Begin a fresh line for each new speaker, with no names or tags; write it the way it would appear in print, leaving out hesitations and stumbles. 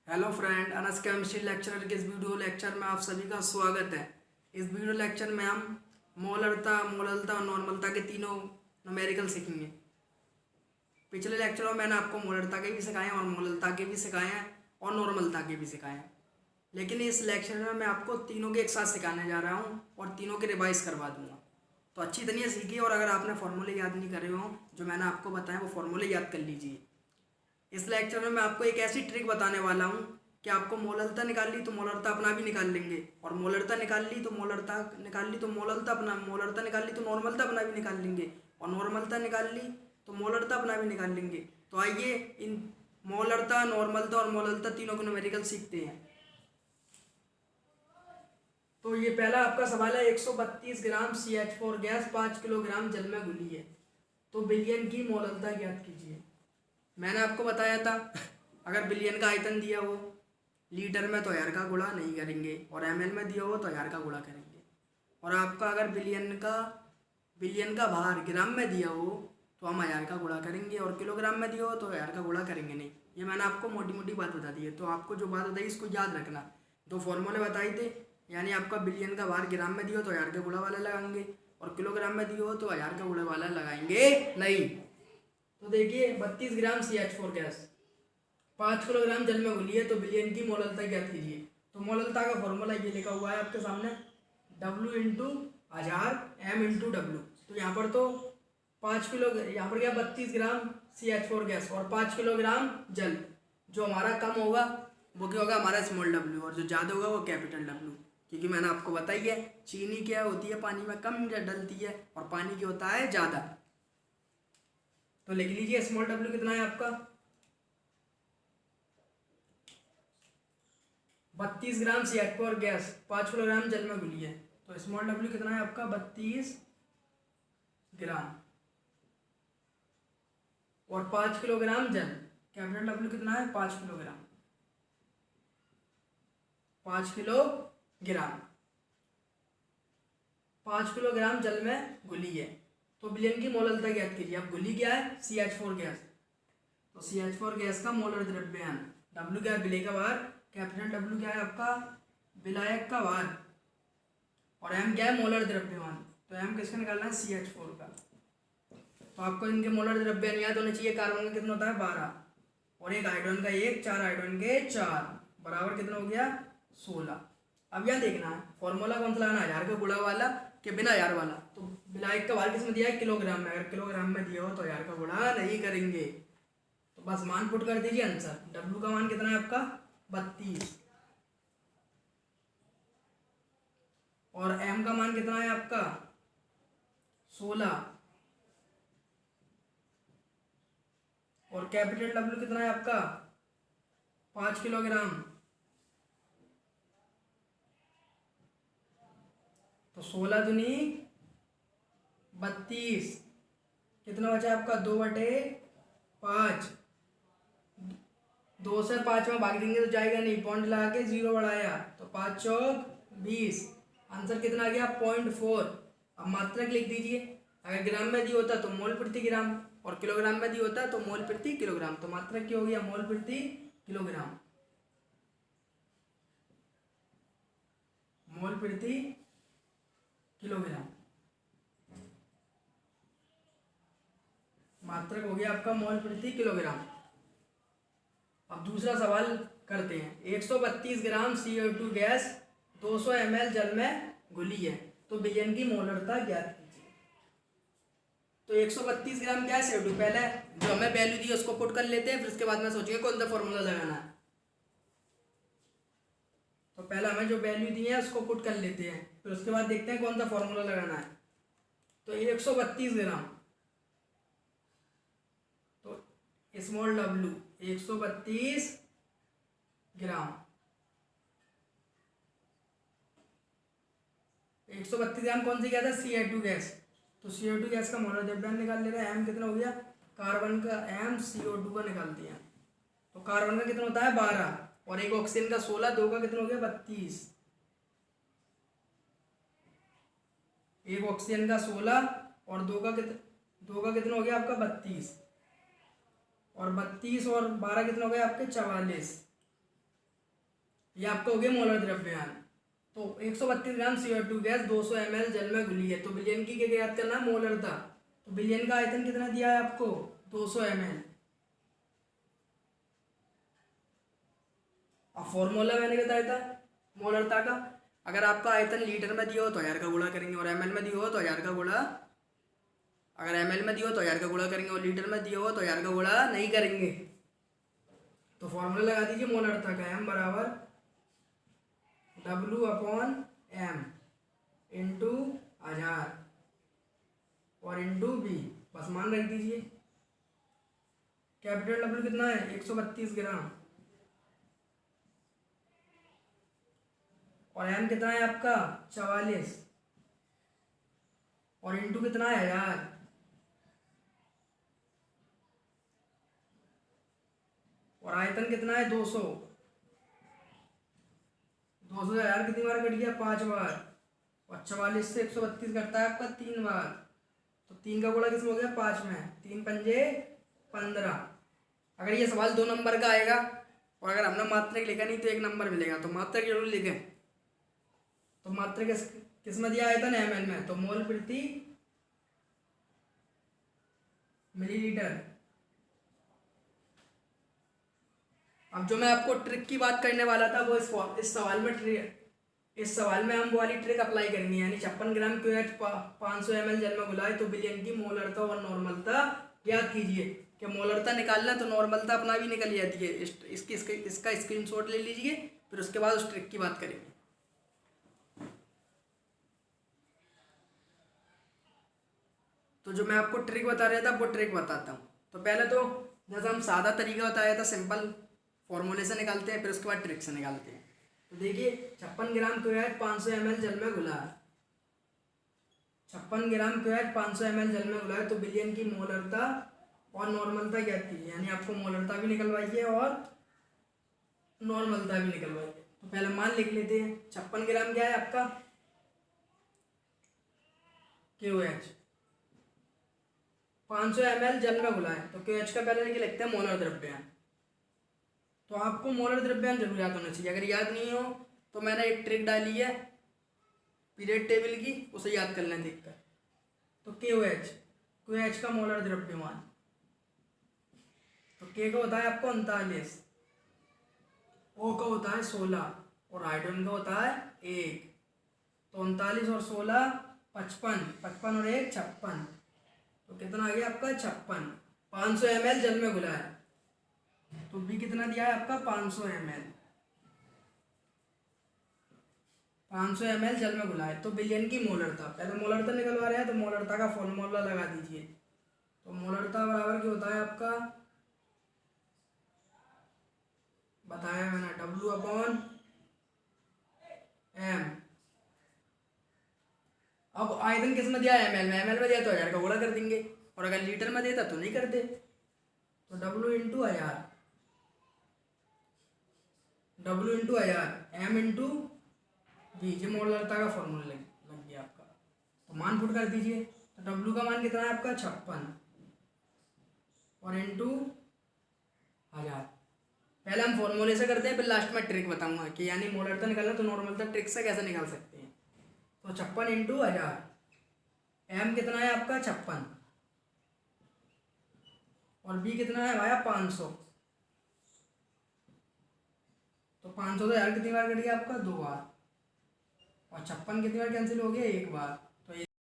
Hello friend, Anas chemistry lecturer के इस video lecture में आप सभी का स्वागत है। इस वीडियो लेक्चर में हम मोलरता, मोललता और नॉर्मलता के तीनों न्यूमेरिकल सीखेंगे। पिछले लेक्चर में मैंने आपको मोलरता के भी सिखाए हैं और मोललता के भी सिखाए हैं और नॉर्मलता के भी सिखाए हैं, लेकिन इस लेक्चर में मैं आपको तीनों के एक साथ सिखाने जा रहा हूँ और तीनों के रिवाइज करवा दूँगा। तो अच्छी तरह सीखिए और अगर आपने फॉर्मूले याद नहीं करे हों जो मैंने आपको बताया वो फॉर्मूले याद कर लीजिए। इस लेक्चर में मैं आपको एक ऐसी ट्रिक बताने वाला हूँ कि आपको मोलरता निकाल ली तो मोलरता अपना भी निकाल लेंगे, और मोलरता निकाल ली तो मोलरता निकाल ली तो मोलरता अपना, मोलरता निकाल ली तो नॉर्मलता अपना भी निकाल लेंगे, और नॉर्मलता निकाल ली तो मोलरता अपना भी निकाल लेंगे। तो आइए इन मोलरता, नॉर्मलता और मोलरता तीनों को न्यूमेरिकल सीखते हैं। तो ये पहला आपका सवाल है, 132 ग्राम CH4 गैस 5 किलोग्राम जल में घुली है, तो बिलियन की मोलरता ज्ञात कीजिए। मैंने आपको बताया था अगर बिलियन का आयतन दिया हो लीटर में तो हजार का गुणा नहीं करेंगे, और ml में दिया हो तो हजार का गुणा करेंगे। और आपका अगर बिलियन का भार ग्राम में दिया हो तो हम हजार का गुणा करेंगे, और किलोग्राम में दिया हो तो हजार का गुणा करेंगे नहीं। ये मैंने आपको मोटी मोटी बात बता दी है, तो आपको जो बात बताई इसको याद रखना। दो फॉर्मूले बताए थे, यानी आपका बिलियन का भार ग्राम में दिया हो तो हजार के गुणा वाला लगाएंगे, और किलोग्राम में दिया हो तो हजार का गुणा वाला लगाएंगे नहीं। तो देखिए 32 ग्राम CH4 गैस 5 किलोग्राम जल में घुली है, तो बिलियन की मोलरता ज्ञात कीजिए। तो मोलरता का फॉर्मूला ये लिखा हुआ है आपके सामने, W इंटू हजार M इंटू डब्ल्यू। तो यहाँ पर तो 5 किलो, यहाँ पर क्या 32 ग्राम CH4 गैस और 5 किलोग्राम जल। जो हमारा कम होगा वो क्या होगा, हमारा स्मॉल w, और जो ज़्यादा होगा वो कैपिटल W। क्योंकि मैंने आपको बताई है चीनी क्या होती है, पानी में कम डलती है और पानी क्या होता है ज़्यादा। तो लिख लीजिए स्मॉल w कितना है आपका 32 ग्राम CH4 गैस 5 किलोग्राम जल में घुली है, तो स्मॉल w कितना है आपका 32 ग्राम, और 5 किलोग्राम जल, कैपिटल W कितना है 5 किलोग्राम, 5 किलोग्राम 5 किलोग्राम जल में घुली है। तो बिलियन की मोलरता ज्ञात कीजिए। अब घुली क्या है CH4 गैस, तो CH4 गैस का मोलर द्रव्यमान, W क्या है विलेय का भार, कैपिटल W क्या है आपका विलायक का भार, और M क्या है मोलर द्रव्यमान। तो M किसका निकालना है CH4 का। तो आपको इनके मोलर द्रव्यमान याद होने चाहिए। कार्बन का कितना होता है 12, और एक हाइड्रोजन का 1, 4 हाइड्रोजन के 4, बराबर कितना हो गया 16। अब यह देखना है फॉर्मूला कौन सा लगाना, हजार का गुणा वाला कि बिना हजार वाला। तो विलायक का भार किसमें दिया है किलोग्राम में, अगर किलोग्राम में दिया हो तो हजार का गुणा नहीं करेंगे। तो बस मान पुट कर दीजिए आंसर। W का मान कितना है आपका 32, और M का मान कितना है आपका 16, और कैपिटल W कितना है आपका 5 किलोग्राम। तो 16 दूनी 32, कितना बचा आपका 2/5, 2 से 5 में भाग देंगे तो जाएगा नहीं, पॉइंट लगा के 0 बढ़ाया तो 5 चौक 20, आंसर कितना आ गया 0.4। अब मात्रक लिख दीजिए। अगर ग्राम में दिया होता तो मोल प्रति ग्राम, और किलोग्राम में दिया होता तो मोल प्रति किलोग्राम। तो मात्रक क्या हो गया मोल प्रति किलोग्राम, मोल प्रति किलोग्राम, मात्रक हो गया आपका मोल प्रति किलोग्राम। अब दूसरा सवाल करते हैं। 132 ग्राम CO2 गैस 200 ml जल में घुली है, तो बिलियन की मोलरता ज्ञात कीजिए। तो 132 ग्राम क्या है CO2, पहले जो हमें वैल्यू दी है उसको पुट कर लेते हैं, फिर उसके बाद में सोचेंगे कौन सा फॉर्मूला लगाना है। तो पहले हमें जो वैल्यू दी है उसको पुट कर लेते हैं, फिर उसके बाद देखते हैं कौन सा फॉर्मूला लगाना है। तो 132 ग्राम, तो स्मॉल w 132 ग्राम, 132 ग्राम कौन सी क्या था CO2 गैस। तो CO2 गैस का मोलर द्रव्यमान निकाल ले रहे हैं। M कितना हो गया, कार्बन का M CO2 का निकाल दिया। तो कार्बन का कितना होता है 12, और एक ऑक्सीजन का 16, 2 का कितना हो गया 32, एक ऑक्सीजन का 16 और 2 का कितना हो गया आपका 32, और 32 और 12 कितना हो गया आपके 44। ये आपका हो गया मोलर द्रव्यमान। तो 132 ग्राम CO2 गैस 200 ml जल में घुली है, तो विलयन की क्या याद करना, मोलरता। तो विलयन का आयतन कितना दिया है आपको, 200 ml। अब फॉर्मूला मैंने बताया था मोलरता का, अगर आपका आयतन लीटर में दिया हो तो 1000 का गुणा करेंगे, और ml में दिया हो तो 1000 का गुणा, अगर ml में दिया हो तो 1000 का गुणा करेंगे, और लीटर में दिया हो तो 1000 का गुणा नहीं करेंगे। तो फॉर्मूला लगा दीजिए मोलरता का, m बराबर W/m इंटू 1000 और इंटू V, बस मान रख दीजिए। कैपिटल W कितना है, 132 ग्राम, और m कितना है आपका 44, और इंटू कितना है 1000, और आयतन कितना है 200। 200 से 1000 कितनी बार कट गया, 5 बार, और 44 से 132 कटता है आपका 3 बार, तो 3 का गुणा किसमें हो गया, 5 में, 3 पंजे 15। अगर ये सवाल 2 नंबर का आएगा और अगर हमने मात्रक लिखा नहीं तो 1 नंबर मिलेगा, तो मात्रक जरूर लिखें। तो मात्रक किस में दिया आयतन, ml में, तो मोल प्रति मिलीलीटर। अब जो मैं आपको ट्रिक की बात करने वाला था वो इस सवाल में हम वो वाली ट्रिक अप्लाई करनी है, यानी 56 ग्राम QH 500 ml जल में घुलाए तो विलयन की मोलरता और नॉर्मलता ज्ञात कीजिए। कि मोलरता निकालना तो नॉर्मलता अपना भी निकल जाती है। इसका स्क्रीनशॉट ले लीजिए, फिर उसके बाद उस ट्रिक की बात करेंगे। तो जो मैं आपको ट्रिक बता रहा था वो ट्रिक बताता हूँ। तो पहले तो जैसा हम सादा तरीका बताया था, सिंपल फॉर्मूले से निकालते हैं, फिर उसके बाद ट्रिक से निकालते हैं। तो देखिए 56 ग्राम QH 500 ml जल में घुला है, 56 ग्राम QH 500 ml जल में घुला है, तो विलयन की मोलरता और नॉर्मलता ज्ञात कीजिए, यानी आपको मोलरता भी निकलवाइए और नॉर्मलता भी निकलवाइए। तो पहले मान लिख लेते हैं, 56 ग्राम क्या है आपका QH 500 ml जल में घुला है, तो QH का पहले लिख लेते हैं मोलर द्रव्यमान। तो आपको मोलर द्रव्यमान जरूर याद होना चाहिए, अगर याद नहीं हो तो मैंने एक ट्रिक डाली है पीरियड टेबल की, उसे याद कर लें देखकर। तो QH का मोलर द्रव्यमान, तो K का होता है आपको 39, O का होता है 16 और हाइड्रोजन का होता है 1। तो 39 और 16 55, 55 और 1 56, तो कितना आ गया आपका 56। 500 ml जल में घुला है, तो B कितना दिया है आपका 500 ml, 500 ml जल में घुला है, तो विलयन की मोलरता, पहले मोलरता निकलवा रहे हैं तो मोलरता का फॉर्मूला लगा दीजिए। तो मोलरता बराबर क्या होता है आपका, बताया मैंने, W/m। अब आयतन किस में दिया है, ml में दिया तो 1000 का गुणा कर देंगे, और अगर लीटर में देता तो नहीं करते। तो W into 1000, m into V, ये मोलरता का फॉर्मूला लग गया आपका। तो मान पुट कर दीजिए, तो W का मान कितना है आपका 56 और इंटू 1000। पहले हम फॉर्मूले से करते हैं, फिर लास्ट में ट्रिक बताऊंगा कि यानी मोलरता निकालना तो नॉर्मलता ट्रिक से कैसे निकाल सकते हैं। तो 56 इंटू 1000, m कितना है आपका 56 और B कितना है भाया 500। तो 500 तो 1000 कितनी बार कट गया आपका, 2 बार, और 56 कितनी बार कैंसिल हो गया, 1 बार।